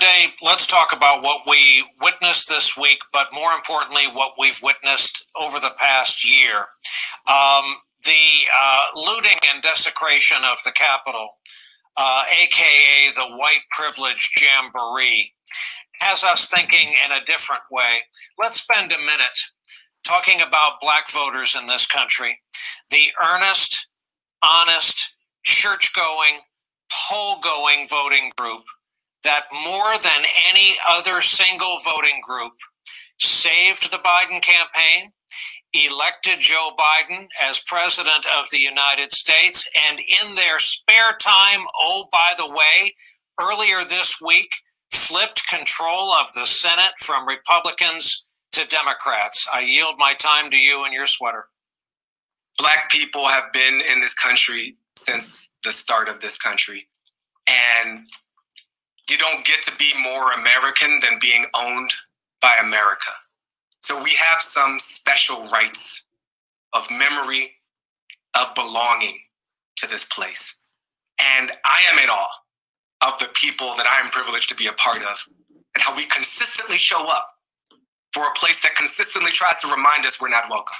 Monday, let's talk about what we witnessed this week, but more importantly, what we've witnessed over the past year. The looting and desecration of the Capitol, aka the white privilege jamboree, has us thinking in a different way. Let's spend a minute talking about black voters in this country, the earnest, honest, church-going, poll-going voting group that more than any other single voting group saved the Biden campaign, elected Joe Biden as president of the United States, and in their spare time, oh, by the way, earlier this week, flipped control of the Senate from Republicans to Democrats. I yield my time to you and your sweater. Black people have been in this country since the start of this country. And you don't get to be more American than being owned by America. So we have some special rights of memory, of belonging to this place. And I am in awe of the people that I am privileged to be a part of and how we consistently show up for a place that consistently tries to remind us we're not welcome.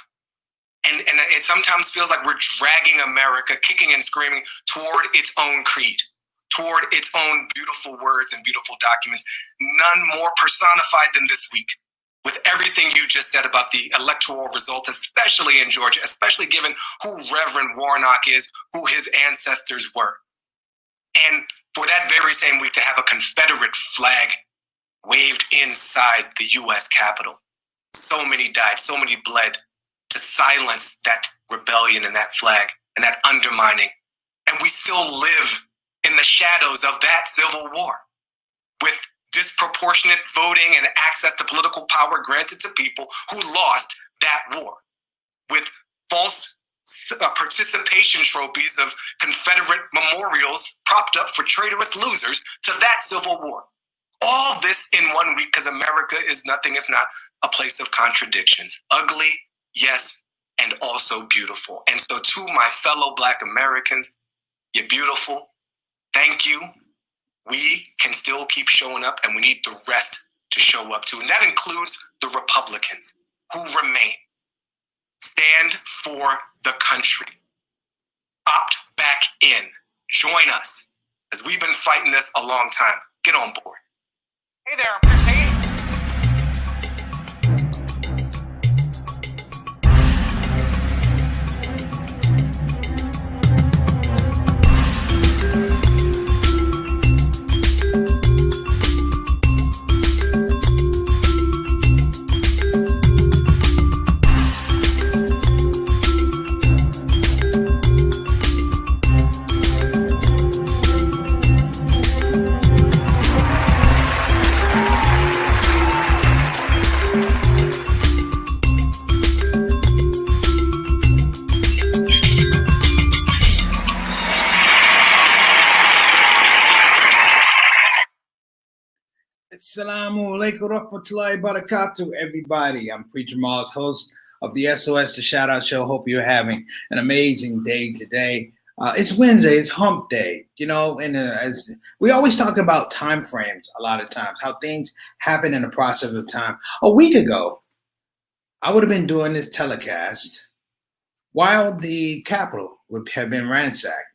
And it sometimes feels like we're dragging America, kicking and screaming toward its own creed, toward its own beautiful words and beautiful documents, none more personified than this week. With everything you just said about the electoral results, especially in Georgia, especially given who Reverend Warnock is, who his ancestors were. And for that very same week to have a Confederate flag waved inside the U.S. Capitol. So many died, so many bled to silence that rebellion and that flag and that undermining. And we still live in the shadows of that Civil War with disproportionate voting and access to political power granted to people who lost that war, with false participation trophies of Confederate memorials propped up for traitorous losers to that Civil War. All this in 1 week because America is nothing if not a place of contradictions. Ugly, yes, and also beautiful. And so to my fellow Black Americans, you're beautiful. Thank you. We can still keep showing up, and we need the rest to show up too. And that includes the Republicans who remain. Stand for the country. Opt back in. Join us, as we've been fighting this a long time. Get on board. Hey there, I'm Chris Hayes. Assalamu alaikum rahmatullahi barakatuh, everybody. I'm Preacher Mars, host of the SOS to Shout Out show. Hope you're having an amazing day today. It's Wednesday, it's hump day, you know, and as we always talk about time frames a lot of times, how things happen in the process of time. A week ago, I would have been doing this telecast while the Capitol would have been ransacked,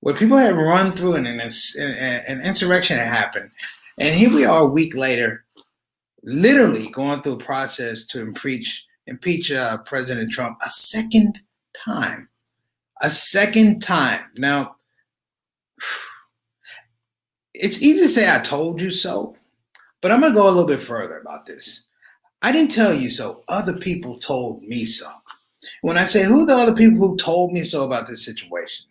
where people had run through and an insurrection had happened. And here we are a week later, literally going through a process to impeach President Trump a second time. Now, it's easy to say I told you so, but I'm going to go a little bit further about this. I didn't tell you so. Other people told me so. When I say who are the other people who told me so about this situation,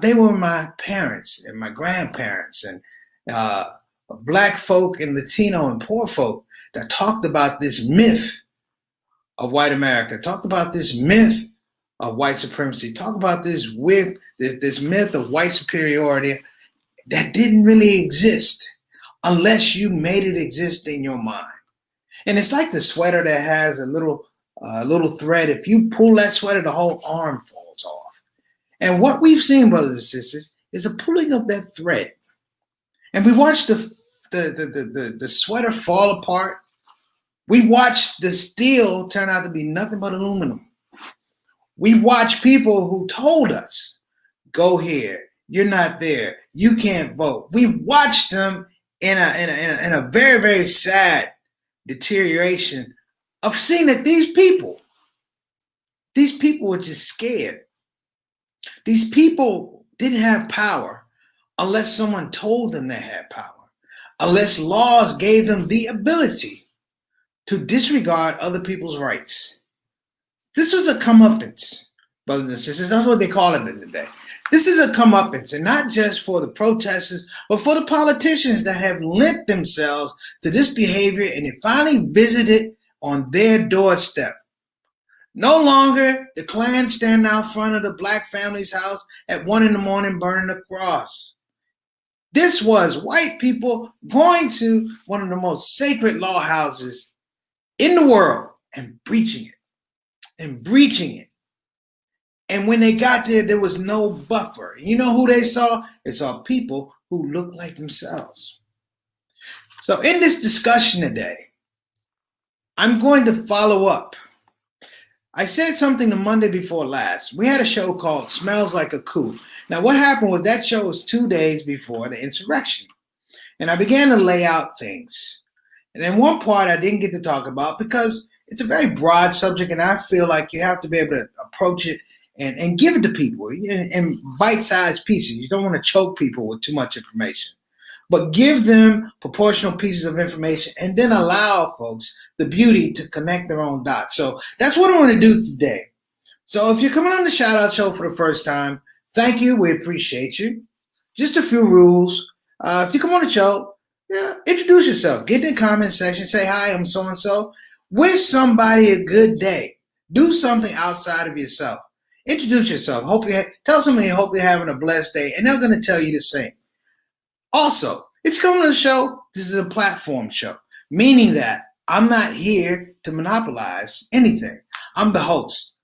they were my parents and my grandparents and Black folk and Latino and poor folk that talked about this myth of white America, talked about this myth of white supremacy, talked about this myth of white superiority that didn't really exist unless you made it exist in your mind. And it's like the sweater that has a little thread. If you pull that sweater, the whole arm falls off. And what we've seen, brothers and sisters, is a pulling of that thread. And we watched the the sweater fall apart. We watched the steel turn out to be nothing but aluminum. We watched people who told us, go here, you're not there, you can't vote. We watched them in a very, very sad deterioration of seeing that these people were just scared. These people didn't have power unless someone told them they had power, unless laws gave them the ability to disregard other people's rights. This was a comeuppance, brothers and sisters. That's what they call it in the day. This is a comeuppance, and not just for the protesters, but for the politicians that have lent themselves to this behavior, and it finally visited on their doorstep. No longer the Klan standing out front of the black family's house at 1 a.m. burning the cross. This was white people going to one of the most sacred law houses in the world and breaching it. And when they got there, there was no buffer. You know who they saw? They saw people who looked like themselves. So in this discussion today, I'm going to follow up. I said something the Monday before last. We had a show called Smells Like a Coup. Now, what happened was that show was 2 days before the insurrection. And I began to lay out things. And then one part I didn't get to talk about because it's a very broad subject, and I feel like you have to be able to approach it and give it to people in bite-sized pieces. You don't want to choke people with too much information, but give them proportional pieces of information and then allow folks the beauty to connect their own dots. So that's what I want to do today. So if you're coming on the Shout Out Show for the first time, thank you. We appreciate you. Just a few rules. If you come on the show, introduce yourself. Get in the comment section. Say, hi, I'm so-and-so. Wish somebody a good day. Do something outside of yourself. Introduce yourself. Tell somebody you hope you're having a blessed day, and they're going to tell you the same. Also, if you come on the show, this is a platform show, meaning that I'm not here to monopolize anything. I'm the host.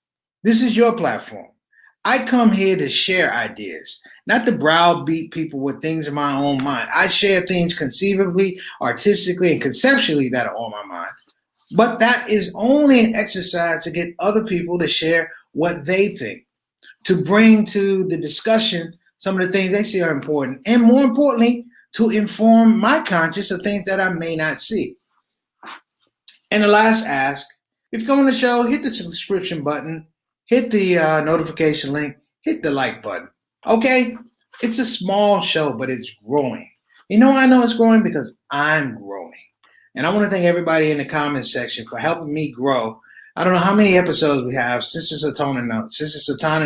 This is your platform. I come here to share ideas, not to browbeat people with things in my own mind. I share things conceivably, artistically, and conceptually that are on my mind. But that is only an exercise to get other people to share what they think, to bring to the discussion some of the things they see are important, and more importantly, to inform my conscience of things that I may not see. And the last ask, if you come on the show, hit the subscription button, hit the notification link, hit the like button. Okay? It's a small show, but it's growing. You know I know it's growing? Because I'm growing. And I want to thank everybody in the comment section for helping me grow. I don't know how many episodes we have. Sister Satana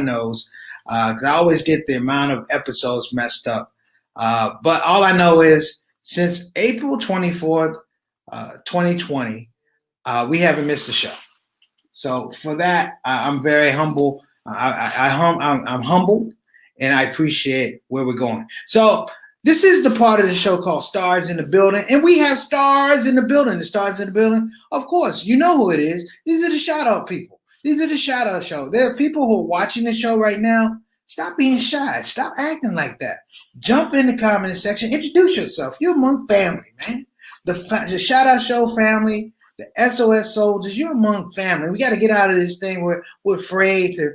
knows, because I always get the amount of episodes messed up. But all I know is since April 24th, 2020, we haven't missed a show. So for that, I'm very humble. I'm humbled, and I appreciate where we're going. So this is the part of the show called Stars in the Building, and we have stars in the building. The stars in the building, of course, you know who it is. These are the shout-out people. These are the shout-out show. There are people who are watching the show right now. Stop being shy. Stop acting like that. Jump in the comment section. Introduce yourself. You're among family, man. The shout-out show family, the SOS soldiers, you're among family. We got to get out of this thing where we're afraid to.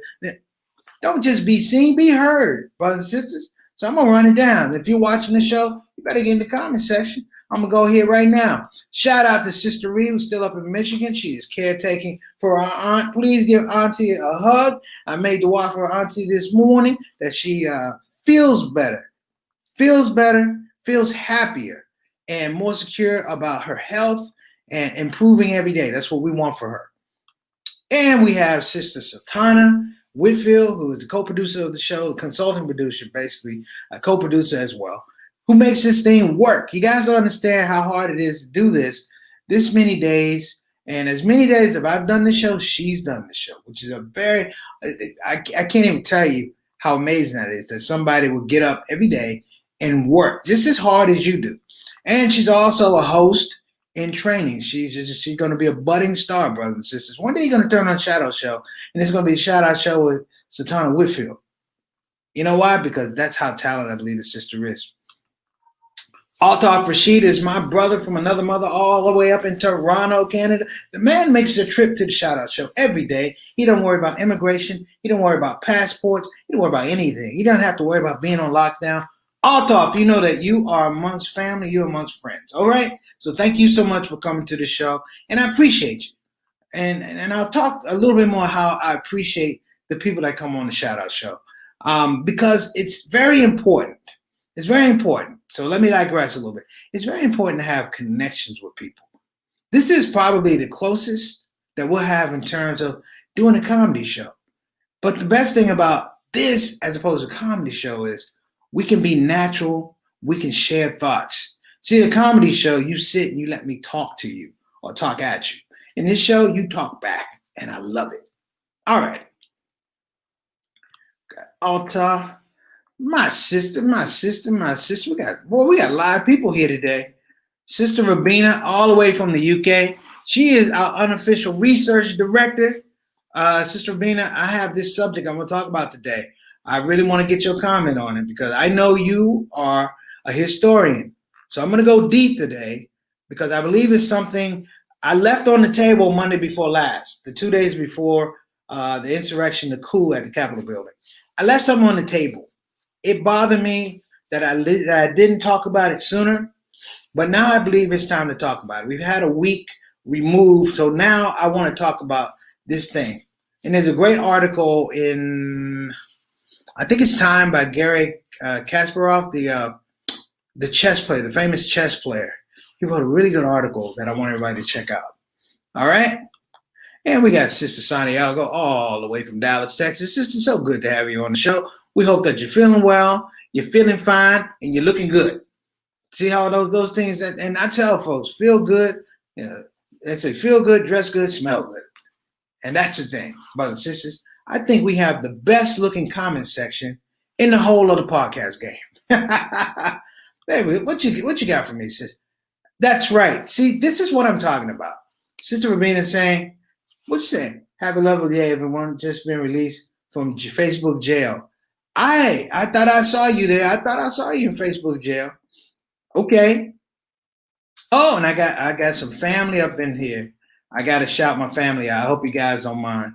Don't just be seen, be heard, brothers and sisters. So I'm going to run it down. If you're watching the show, you better get in the comment section. I'm going to go here right now. Shout out to Sister Ree, who's still up in Michigan. She is caretaking for our aunt. Please give Auntie a hug. I made the walk for Auntie this morning that she feels better, feels happier, and more secure about her health and improving every day. That's what we want for her. And we have Sister Satana Whitfield, who is the co-producer of the show, the consulting producer, basically, a co-producer as well, who makes this thing work. You guys don't understand how hard it is to do this many days. And as many days as I've done the show, she's done the show, which is I can't even tell you how amazing that is, that somebody will get up every day and work just as hard as you do. And she's also a host in training. She's going to be a budding star, brothers and sisters. One day you're going to turn on Shadow Show, and it's going to be a shout-out show with Satana Whitfield. You know why? Because that's how talented I believe the sister is. Altaf Rashid is my brother from another mother all the way up in Toronto, Canada. The man makes a trip to the Shout Out Show every day. He don't worry about immigration. He don't worry about passports. He don't worry about anything. He doesn't have to worry about being on lockdown. Altaf, you know that you are amongst family. You're amongst friends. All right? So thank you so much for coming to the show. And I appreciate you. And I'll talk a little bit more how I appreciate the people that come on the Shout Out Show. Because it's very important. It's very important. So let me digress a little bit. It's very important to have connections with people. This is probably the closest that we'll have in terms of doing a comedy show. But the best thing about this, as opposed to a comedy show, is we can be natural. We can share thoughts. See, the comedy show, you sit and you let me talk to you or talk at you. In this show, you talk back, and I love it. All right. Got Alta. My sister. We got a lot of people here today. Sister Rabina, all the way from the UK. She is our unofficial research director. Sister Rabina, I have this subject I'm going to talk about today. I really want to get your comment on it because I know you are a historian. So I'm going to go deep today because I believe it's something I left on the table Monday before last, the 2 days before the insurrection, the coup at the Capitol building. I left something on the table. It bothered me that I didn't talk about it sooner, but now I believe it's time to talk about it. We've had a week removed, so now I want to talk about this thing. And there's a great article in, I think it's Time by Gary Kasparov, the chess player, the famous chess player. He wrote a really good article that I want everybody to check out. All right? And we got Sister Santiago all the way from Dallas, Texas. Sister, so good to have you on the show. We hope that you're feeling well, you're feeling fine, and you're looking good. See how those things, and I tell folks, feel good. They say feel good, dress good, smell good. And that's the thing, brothers and sisters. I think we have the best looking comment section in the whole of the podcast game. Baby, what you got for me, sis? That's right. See, this is what I'm talking about. Sister Rabina saying, what you saying? Have a lovely day, everyone. Just been released from Facebook jail. I thought I saw you there. I thought I saw you in Facebook jail. Okay. Oh, and I got some family up in here. I got to shout my family out. I hope you guys don't mind.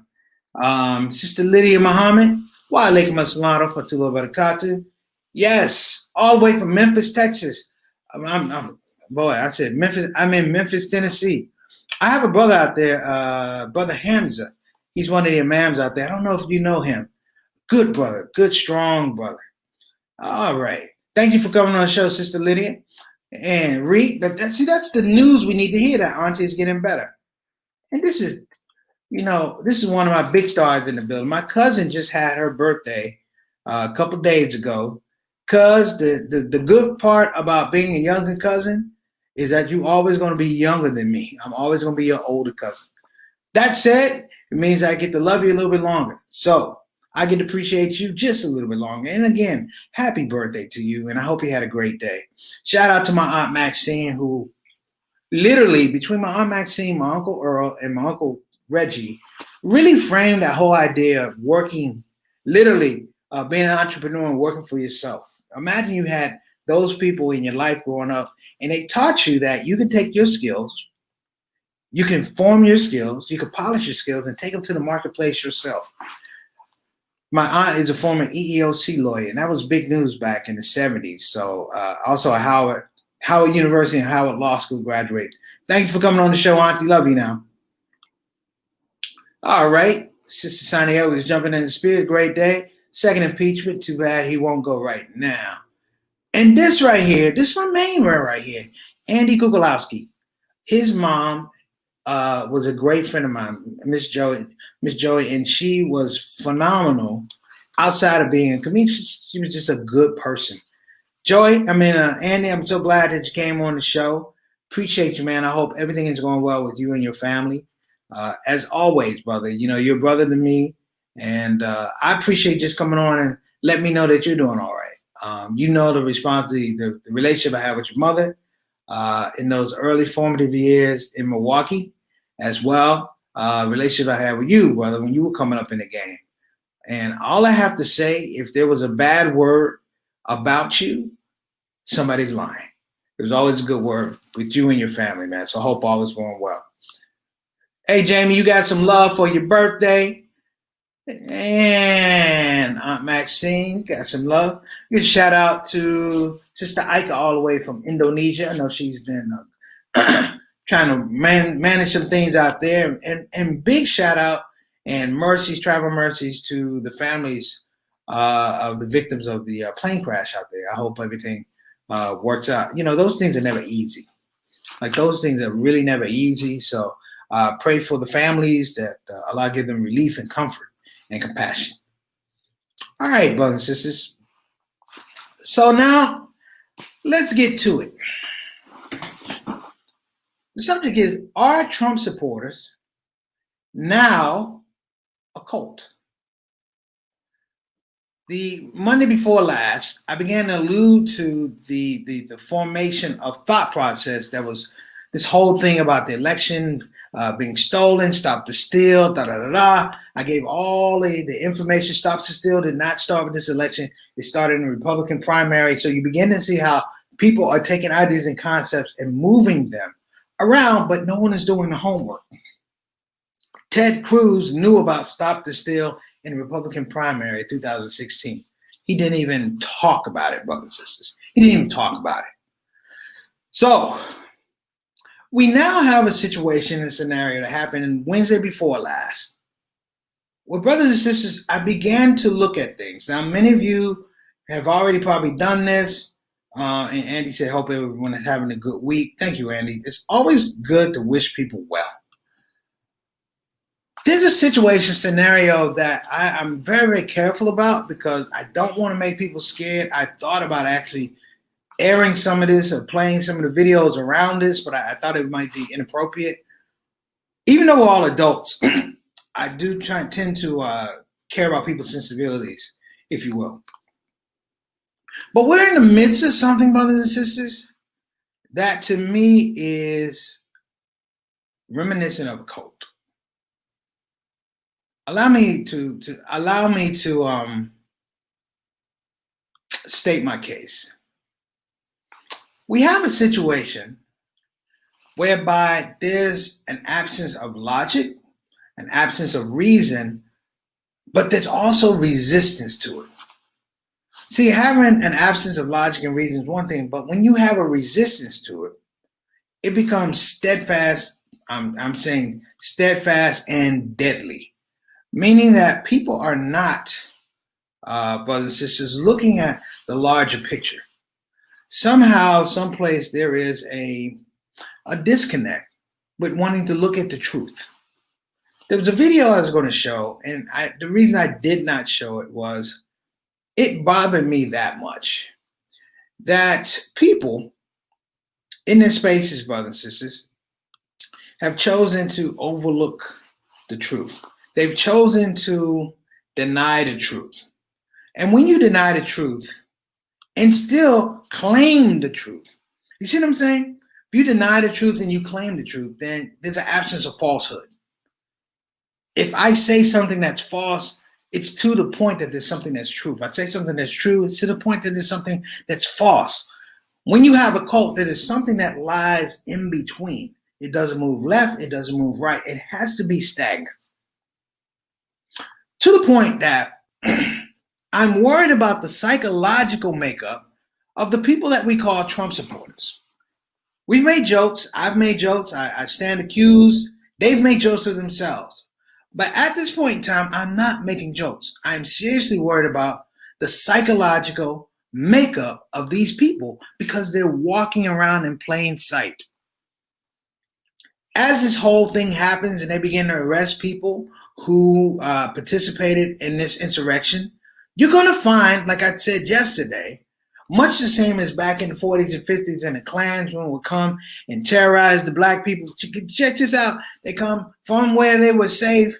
Sister Lydia Muhammad. Wa alaikum assalam wa rahmatullahi wa barakatuh. Yes, all the way from Memphis, Texas. Boy, I said Memphis. I'm in Memphis, Tennessee. I have a brother out there, Brother Hamza. He's one of the imams out there. I don't know if you know him. Good brother, good, strong brother. All right. Thank you for coming on the show, Sister Lydia. And Reed, that's the news we need to hear, that Auntie is getting better. And this is one of my big stars in the building. My cousin just had her birthday a couple days ago. Cuz the good part about being a younger cousin is that you're always going to be younger than me. I'm always going to be your older cousin. That said, it means I get to love you a little bit longer. So I get to appreciate you just a little bit longer. And again, happy birthday to you. And I hope you had a great day. Shout out to my Aunt Maxine, who literally, between my Aunt Maxine, my Uncle Earl, and my Uncle Reggie, really framed that whole idea of working, literally being an entrepreneur and working for yourself. Imagine you had those people in your life growing up, and they taught you that you can take your skills, you can form your skills, you can polish your skills, and take them to the marketplace yourself. My aunt is a former EEOC lawyer, and that was big news back in the 70s. So also a Howard University and Howard Law School graduate. Thank you for coming on the show, Auntie. Love you now. All right. Sister Santiago is jumping in the spirit. Great day. Second impeachment. Too bad he won't go right now. And this right here, this is my main man right here, Andy Kukulowski. His mom was a great friend of mine, Miss Joey, and she was phenomenal outside of being a comedian. She was just a good person. Andy, I'm so glad that you came on the show. Appreciate you, man. I hope everything is going well with you and your family. As always, brother, you're a brother to me, and I appreciate just coming on and let me know that you're doing all right. The relationship I have with your mother in those early formative years in Milwaukee, as well. Relationship I had with you, brother, when you were coming up in the game. And all I have to say, if there was a bad word about you, somebody's lying. It was always a good word with you and your family, man. So I hope all is going well. Hey, Jamie, you got some love for your birthday. And Aunt Maxine got some love. Good shout out to Sister Ika all the way from Indonesia. I know she's been trying to manage some things out there. And big shout out and mercies, travel mercies to the families of the victims of the plane crash out there. I hope everything works out. You know, those things are never easy. Like those things are really never easy. So pray for the families that Allah give them relief and comfort and compassion. All right, brothers and sisters. So now let's get to it. The subject is, are Trump supporters now a cult? The Monday before last, I began to allude to the formation of thought process that was this whole thing about the election being stolen, stop the steal, da-da-da-da. I gave all the information. Stop the steal did not start with this election. It started in the Republican primary. So you begin to see how people are taking ideas and concepts and moving them around, but no one is doing the homework. Ted Cruz knew about stop the steal in the Republican primary in 2016. He didn't even talk about it, brothers and sisters. He didn't even talk about it. So we now have a situation and scenario that happened Wednesday before last. Well, brothers and sisters, I began to look at things. Now, many of you have already probably done this. And Andy said, hope everyone is having a good week. Thank you, Andy. It's always good to wish people well. There's a situation scenario that I'm very, very careful about because I don't want to make people scared. I thought about actually airing some of this or playing some of the videos around this, but I thought it might be inappropriate. Even though we're all adults, I do tend to care about people's sensibilities, if you will. But we're in the midst of something, brothers and sisters, that to me is reminiscent of a cult. Allow me to state my case. We have a situation whereby there's an absence of logic, an absence of reason, but there's also resistance to it. See, having an absence of logic and reason is one thing, but when you have a resistance to it, it becomes steadfast. I'm saying steadfast and deadly, meaning that people are not, brothers and sisters, looking at the larger picture. Somehow, someplace, there is a disconnect with wanting to look at the truth. There was a video I was going to show, and the reason I did not show it was it bothered me that much that people in their spaces, brothers and sisters, have chosen to overlook the truth. They've chosen to deny the truth. And when you deny the truth and still claim the truth, you see what I'm saying? If you deny the truth and you claim the truth, then there's an absence of falsehood. If I say something that's false, it's to the point that there's something that's true. If I say something that's true, it's to the point that there's something that's false. When you have a cult, there is something that lies in between. It doesn't move left, it doesn't move right. It has to be stagnant. To the point that I'm worried about the psychological makeup of the people that we call Trump supporters. We've made jokes. I've made jokes. I stand accused. They've made jokes of themselves. But at this point in time, I'm not making jokes. I'm seriously worried about the psychological makeup of these people because they're walking around in plain sight. As this whole thing happens and they begin to arrest people who participated in this insurrection, you're going to find, like I said yesterday, much the same as back in the 40s and 50s, and the Klansmen would come and terrorize the black people. Check this out. They come from where they were safe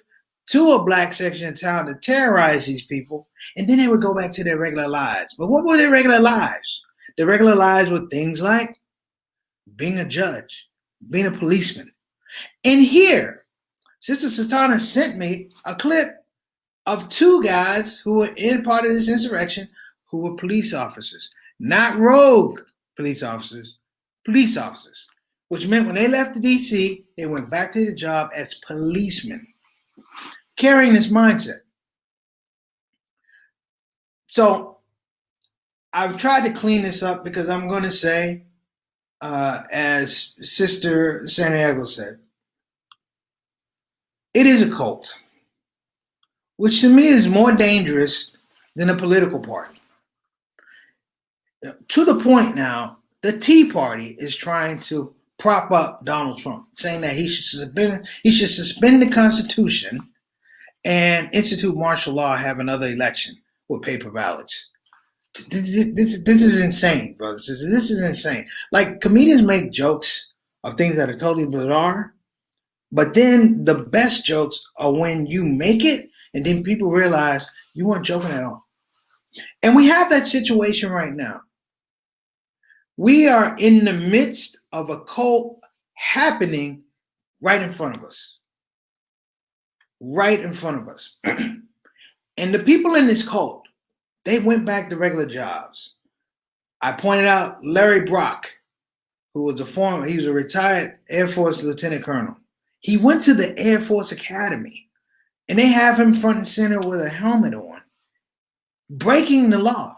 to a black section of town to terrorize these people, and then they would go back to their regular lives. But what were their regular lives? Their regular lives were things like being a judge, being a policeman. And here, Sister Sastana sent me a clip of two guys who were in part of this insurrection who were police officers. Not rogue police officers, police officers, which meant when they left the DC, they went back to their job as policemen, carrying this mindset. So I've tried to clean this up because I'm going to say, as Sister Santiago said, it is a cult, which to me is more dangerous than a political party. To the point now, the Tea Party is trying to prop up Donald Trump, saying that he should suspend the Constitution and institute martial law, have another election with paper ballots. This is insane, brothers. This is insane. Like, comedians make jokes of things that are totally bizarre, but then the best jokes are when you make it and then people realize you weren't joking at all. And we have that situation right now. We are in the midst of a cult happening right in front of us. Right in front of us. And the people in this cult, they went back to regular jobs. I pointed out Larry Brock, who was he was a retired Air Force lieutenant colonel. He went to the Air Force Academy, and they have him front and center with a helmet on, breaking the law,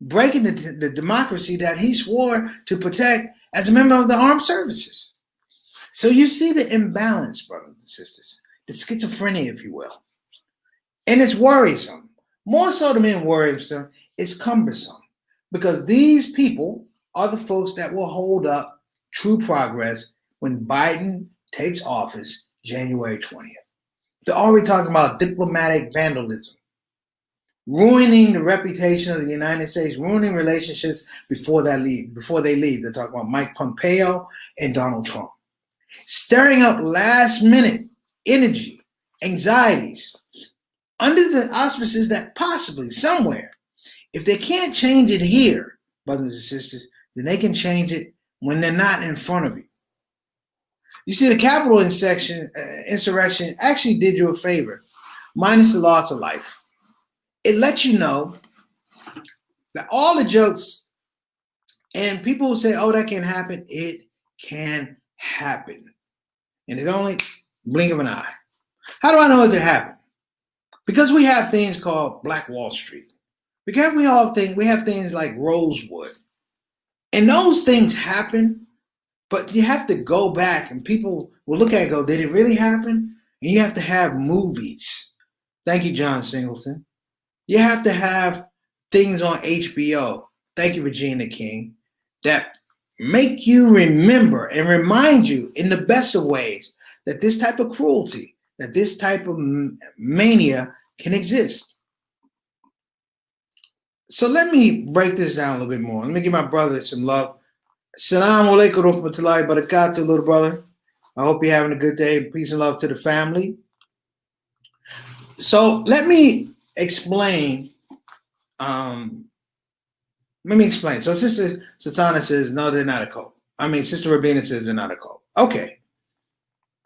breaking the democracy that he swore to protect as a member of the armed services. So you see the imbalance, brothers and sisters, the schizophrenia, if you will. And it's worrisome. More so than being worrisome, it's cumbersome, because these people are the folks that will hold up true progress when Biden takes office January 20th. They're already talking about diplomatic vandalism, ruining the reputation of the United States, ruining relationships before they leave. They're talking about Mike Pompeo and Donald Trump, stirring up last-minute energy, anxieties, under the auspices that possibly somewhere, if they can't change it here, brothers and sisters, then they can change it when they're not in front of you. You see, the Capitol insurrection actually did you a favor, minus the loss of life. It lets you know that all the jokes and people who say, oh, that can't happen, it can happen. And it's only blink of an eye. How do I know it can happen? Because we have things called Black Wall Street. Because we have things like Rosewood. And those things happen, but you have to go back and people will look at it and go, did it really happen? And you have to have movies. Thank you, John Singleton. You have to have things on HBO. Thank you, Regina King, that make you remember and remind you in the best of ways that this type of cruelty, that this type of mania can exist. So let me break this down a little bit more. Let me give my brother some love. Assalamu alaikum wa rahmatullahi wa barakatuh, little brother. I hope you're having a good day. Peace and love to the family. So let me explain. So Sister Satana says, no, they're not a cult. Sister Rabina says they're not a cult. Okay.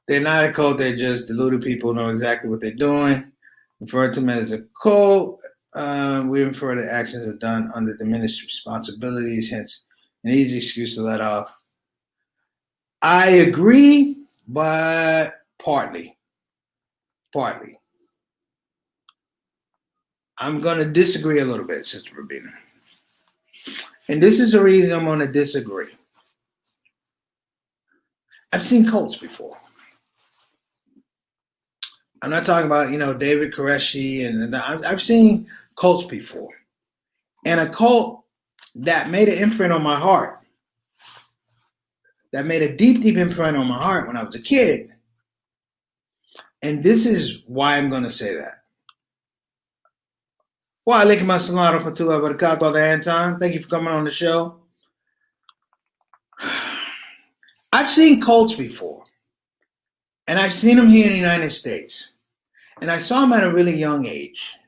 They're not a cult. They're just deluded people, know exactly what they're doing. Refer to them as a cult. We infer the actions are done under diminished responsibilities, hence an easy excuse to let off. I agree, but partly. I'm going to disagree a little bit, Sister Rabina. And this is the reason I'm going to disagree. I've seen cults before. I'm not talking about, David Koreshi, and I've seen cults before. And a cult that made an imprint on my heart, that made a deep, deep imprint on my heart when I was a kid. And this is why I'm going to say that. Wa alaikum assalam wa rahmatullahi wa barakatuh, Brother Anton. Thank you for coming on the show. I've seen cults before. And I've seen them here in the United States. And I saw them at a really young age.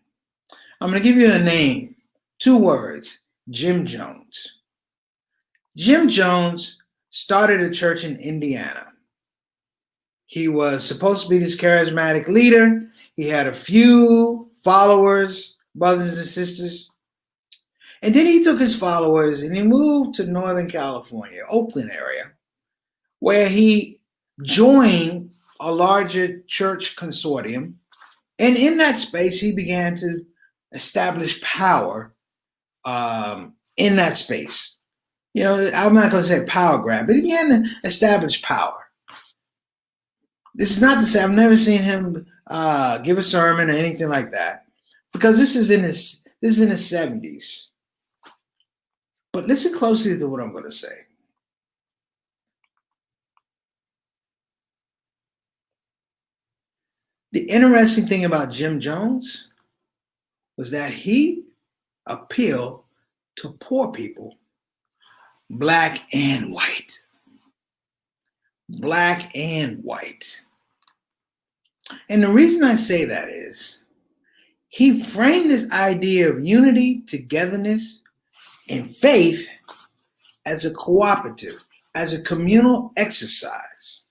I'm going to give you a name. 2 words. Jim Jones. Jim Jones started a church in Indiana. He was supposed to be this charismatic leader. He had a few followers, brothers and sisters. And then he took his followers and he moved to Northern California, Oakland area, where he joined a larger church consortium. And in that space, he began to establish power in that space. You know, I'm not going to say power grab, but he began to establish power. This is not to say I've never seen him give a sermon or anything like that, because this is in the 70s. But listen closely to what I'm going to say. The interesting thing about Jim Jones was that he appealed to poor people, black and white. Black and white. And the reason I say that is he framed this idea of unity, togetherness, and faith as a cooperative, as a communal exercise.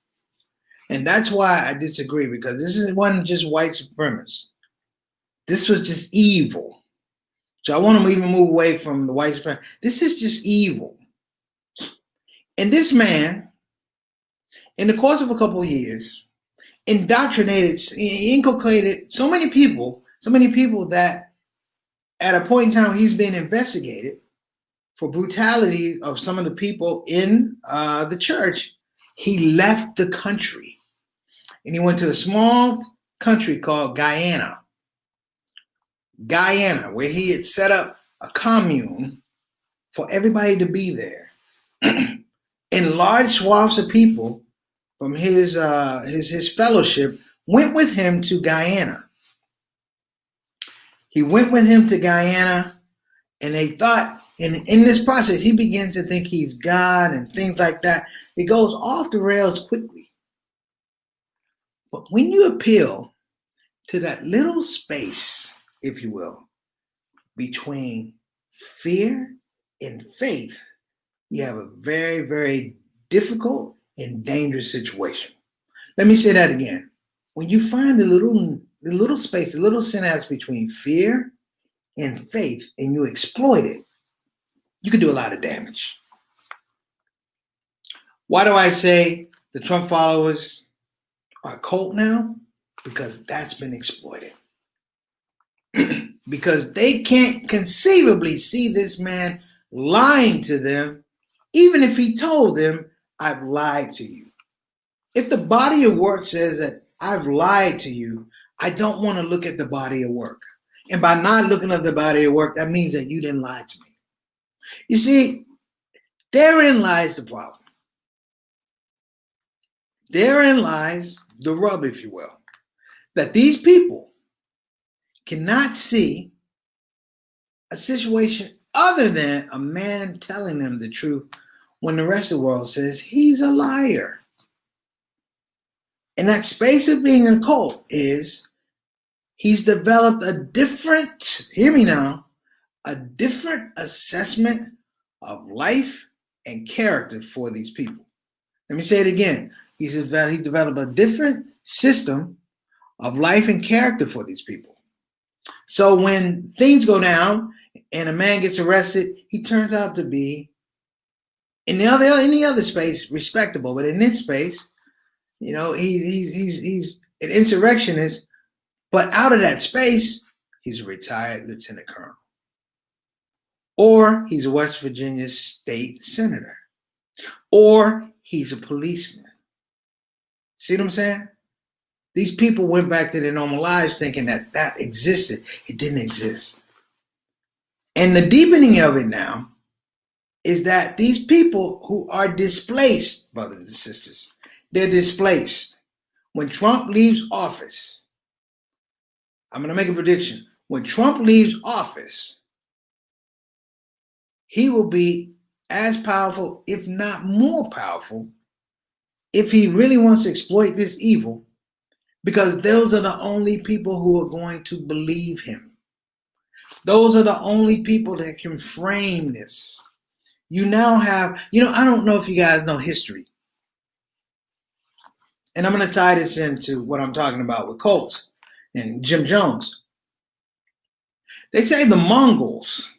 And that's why I disagree, because this wasn't just white supremacists. This was just evil. So I want to even move away from the white supremacists. This is just evil. And this man, in the course of a couple of years, inculcated so many people that at a point in time he's been investigated for brutality of some of the people in the church. He left the country and he went to a small country called Guyana, where he had set up a commune for everybody to be there. And large swaths of people from his fellowship went with him to Guyana. He went with him to Guyana, and they thought, in this process, he begins to think he's God and things like that. It goes off the rails quickly. But when you appeal to that little space, if you will, between fear and faith, you have a very, very difficult and dangerous situation. Let me say that again. When you find the little space, the little synapse between fear and faith, and you exploit it, you can do a lot of damage. Why do I say the Trump followers are a cult now? Because that's been exploited. Because they can't conceivably see this man lying to them, even if he told them, I've lied to you. If the body of work says that I've lied to you, I don't want to look at the body of work. And by not looking at the body of work, that means that you didn't lie to me. You see, therein lies the problem. Therein lies the rub, if you will, that these people cannot see a situation other than a man telling them the truth when the rest of the world says he's a liar. And that space of being a cult is he's developed a different, hear me now, a different assessment of life and character for these people. Let me say it again. He developed a different system of life and character for these people. So when things go down and a man gets arrested, he turns out to be, in any other space, respectable. But in this space, you know, he's an insurrectionist. But out of that space, he's a retired lieutenant colonel. Or he's a West Virginia state senator. Or he's a policeman. See what I'm saying? These people went back to their normal lives thinking that that existed. It didn't exist. And the deepening of it now is that these people who are displaced, brothers and sisters, they're displaced. When Trump leaves office, I'm going to make a prediction. When Trump leaves office, he will be as powerful, if not more powerful, if he really wants to exploit this evil, because those are the only people who are going to believe him. Those are the only people that can frame this. You now have, I don't know if you guys know history. And I'm going to tie this into what I'm talking about with cults and Jim Jones. They say the Mongols,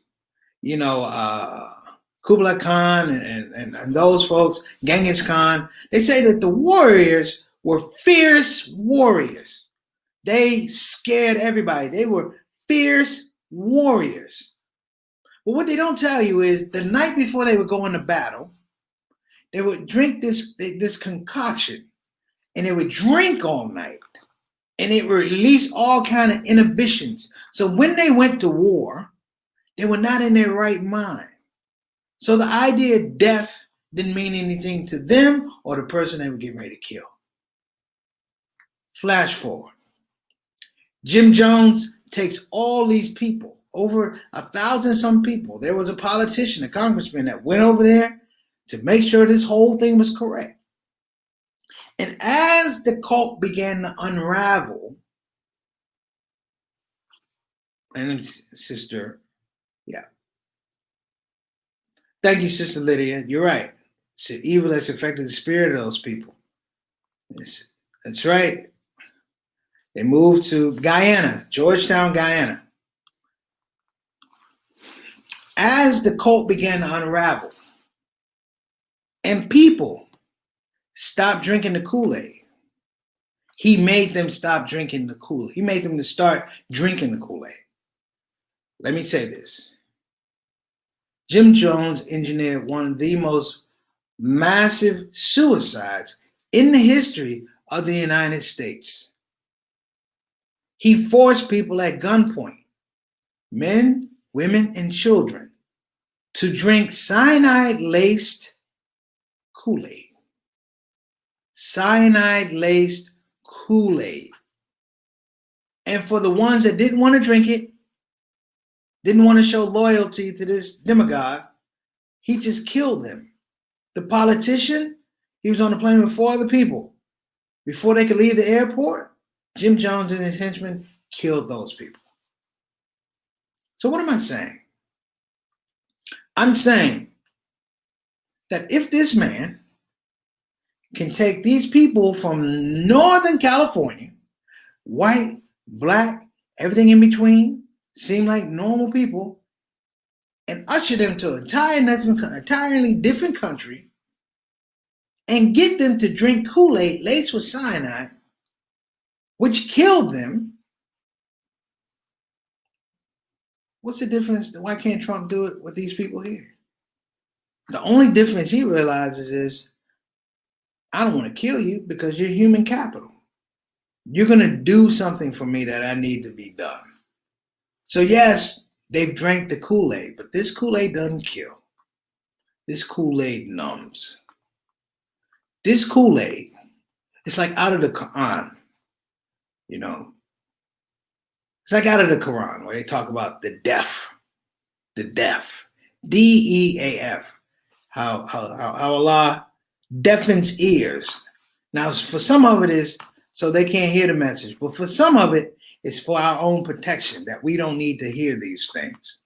Kublai Khan and those folks, Genghis Khan, they say that the warriors were fierce warriors. They scared everybody. They were fierce warriors. But what they don't tell you is the night before they would go into battle, they would drink this concoction, and they would drink all night, and it would release all kind of inhibitions. So when they went to war, they were not in their right mind. So the idea of death didn't mean anything to them or the person they were getting ready to kill. Flash forward. Jim Jones takes all these people, over 1,000 some people. There was a politician, a congressman that went over there to make sure this whole thing was correct. And as the cult began to unravel, and Sister, thank you, Sister Lydia. You're right. It's an evil that's affected the spirit of those people. That's right. They moved to Guyana, Georgetown, Guyana. As the cult began to unravel, and people stopped drinking the Kool-Aid, he made them stop drinking the Kool-Aid. He made them to start drinking the Kool-Aid. Let me say this. Jim Jones engineered one of the most massive suicides in the history of the United States. He forced people at gunpoint, men, women, and children, to drink cyanide-laced Kool-Aid. Cyanide-laced Kool-Aid. And for the ones that didn't want to drink it, didn't want to show loyalty to this demagogue, he just killed them. The politician, he was on the plane with 4 other people. Before they could leave the airport, Jim Jones and his henchmen killed those people. So what am I saying? I'm saying that if this man can take these people from Northern California, white, black, everything in between, seem like normal people, and usher them to an entirely different country, and get them to drink Kool-Aid laced with cyanide, which killed them, what's the difference? Why can't Trump do it with these people here? The only difference he realizes is, I don't want to kill you because you're human capital. You're going to do something for me that I need to be done. So yes, they've drank the Kool-Aid, but this Kool-Aid doesn't kill. This Kool-Aid numbs. This Kool-Aid, it's like out of the Quran, It's like out of the Quran where they talk about the deaf, D-E-A-F, how Allah deafens ears. Now, for some of it is so they can't hear the message, but for some of it, it's for our own protection, that we don't need to hear these things.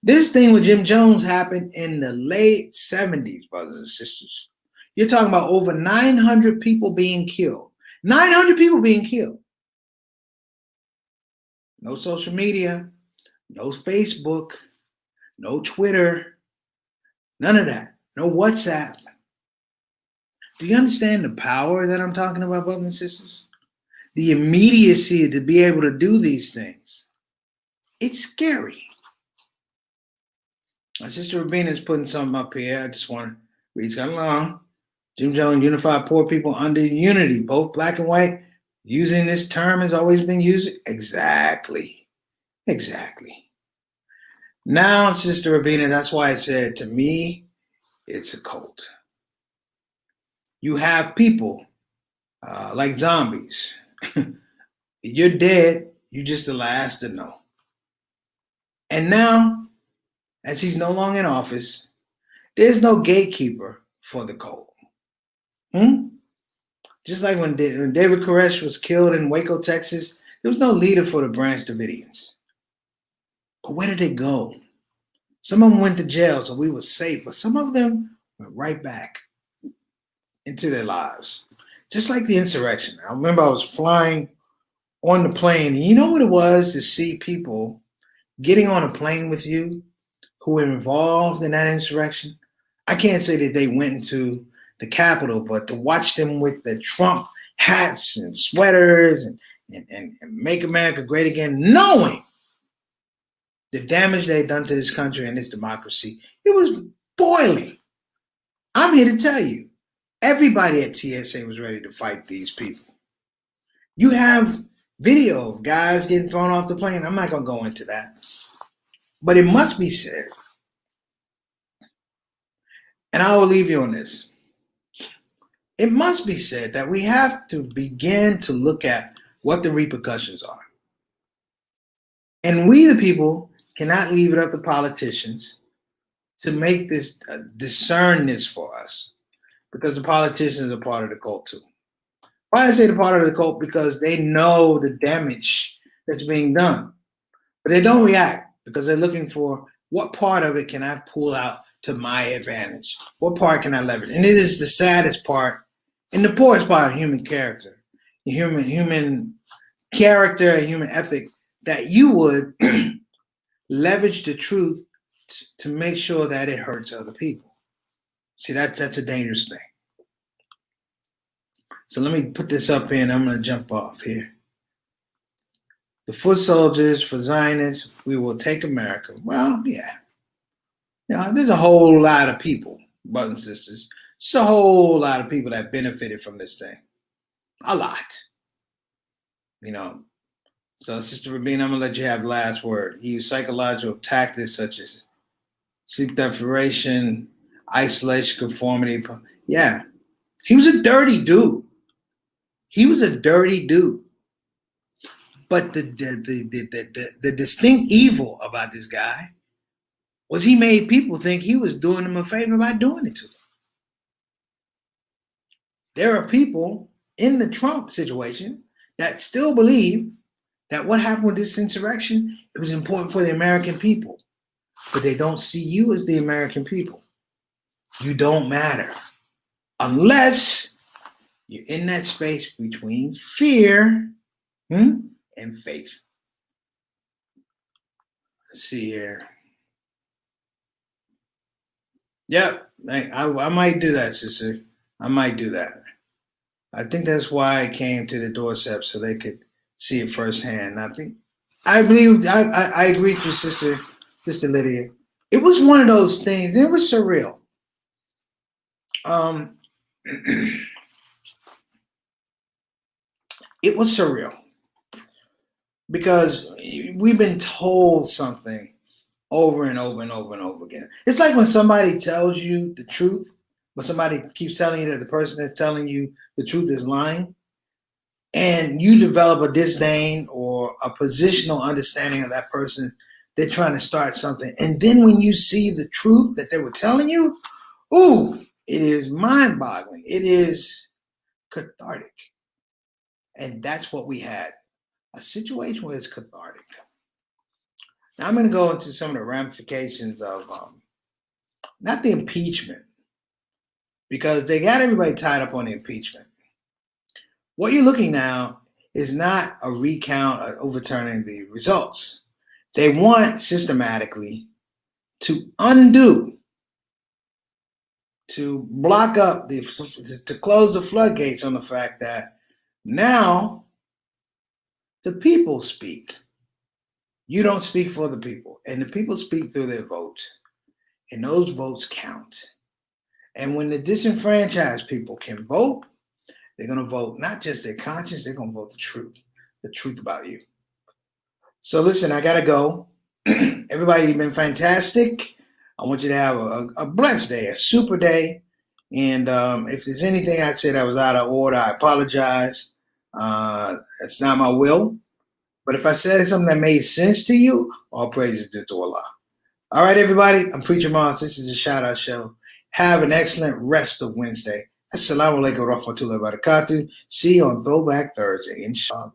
This thing with Jim Jones happened in the late 70s, brothers and sisters. You're talking about over 900 people being killed. 900 people being killed. No social media, no Facebook, no Twitter, none of that. No WhatsApp. Do you understand the power that I'm talking about, brothers and sisters? The immediacy to be able to do these things. It's scary. My sister Rabina is putting something up here. I just want to read something along. Jim Jones unified poor people under unity, both black and white. Using this term has always been used. Exactly. Now, Sister Rabina, that's why I said, to me, it's a cult. You have people like zombies. You're dead. You're just the last to know. And now, as he's no longer in office, there's no gatekeeper for the cult. Just like when David Koresh was killed in Waco, Texas, there was no leader for the Branch Davidians. But where did they go? Some of them went to jail, so we were safe, but some of them went right back into their lives. Just like the insurrection. I remember I was flying on the plane, and you know what it was to see people getting on a plane with you who were involved in that insurrection, I can't say that they went into the Capitol, but to watch them with the Trump hats and sweaters and make America great again, knowing the damage they'd done to this country and this democracy, it was boiling. I'm here to tell you, everybody at TSA was ready to fight these people. You have video of guys getting thrown off the plane. I'm not going to go into that. But it must be said, and I will leave you on this. It must be said that we have to begin to look at what the repercussions are. And we, the people, cannot leave it up to politicians to make this discern this for us, because the politicians are part of the cult too. Why do I say the part of the cult? Because they know the damage that's being done, but they don't react because they're looking for what part of it can I pull out to my advantage? What part can I leverage? And it is the saddest part and the poorest part of human character, human character, and human ethic, that you would leverage the truth to make sure that it hurts other people. See, that's a dangerous thing. So let me put this up here and I'm going to jump off here. The foot soldiers for Zionists, we will take America. Well, yeah. There's a whole lot of people, brothers and sisters. Just a whole lot of people that benefited from this thing. A lot. So Sister Rabin, I'm going to let you have the last word. He used psychological tactics such as sleep deprivation, isolation, conformity. Yeah. He was a dirty dude. But the distinct evil about this guy was he made people think he was doing them a favor by doing it to them. There are people in the Trump situation that still believe that what happened with this insurrection, it was important for the American people. But they don't see you as the American people. You don't matter unless you're in that space between fear and faith. Let's see here. Yep, I might do that, sister. I might do that. I think that's why I came to the doorstep, so they could see it firsthand. I believe I agree with Sister Lydia. It was one of those things. It was surreal. It was surreal because we've been told something over and over and over and over again. It's like when somebody tells you the truth, but somebody keeps telling you that the person that's telling you the truth is lying, and you develop a disdain or a positional understanding of that person. They're trying to start something. And then when you see the truth that they were telling you, ooh, it is mind-boggling. It is cathartic. And that's what we had. A situation where it's cathartic. Now I'm going to go into some of the ramifications of not the impeachment, because they got everybody tied up on the impeachment. What you're looking now is not a recount or overturning the results. They want systematically to undo, to block up, to close the floodgates on the fact that now the people speak. You don't speak for the people, and the people speak through their votes, and those votes count. And when the disenfranchised people can vote, they're going to vote not just their conscience, they're going to vote the truth about you. So listen, I got to go. Everybody, you've been fantastic. I want you to have a blessed day, a super day. And if there's anything I said that was out of order, I apologize. It's not my will. But if I said something that made sense to you, all praises due to Allah. All right, everybody. I'm Preacher Mars. This is the Shout Out Show. Have an excellent rest of Wednesday. Assalamu alaikum wa rahmatullahi wa barakatuh. See you on Throwback Thursday, inshallah.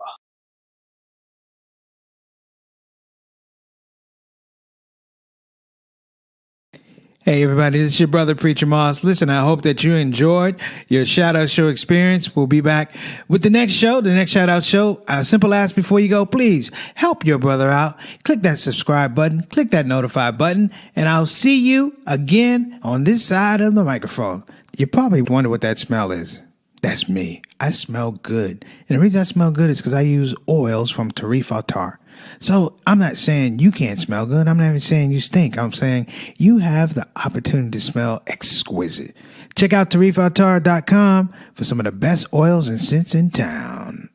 Hey everybody, this is your brother Preacher Moss. Listen, I hope that you enjoyed your shout out show experience. We'll be back with the next show, the next shout out show. A simple ask before you go, please help your brother out. Click that subscribe button, click that notify button, and I'll see you again on this side of the microphone. You probably wonder what that smell is. That's me. I smell good. And the reason I smell good is because I use oils from Tarif Attar. So I'm not saying you can't smell good. I'm not even saying you stink. I'm saying you have the opportunity to smell exquisite. Check out tarifattar.com for some of the best oils and scents in town.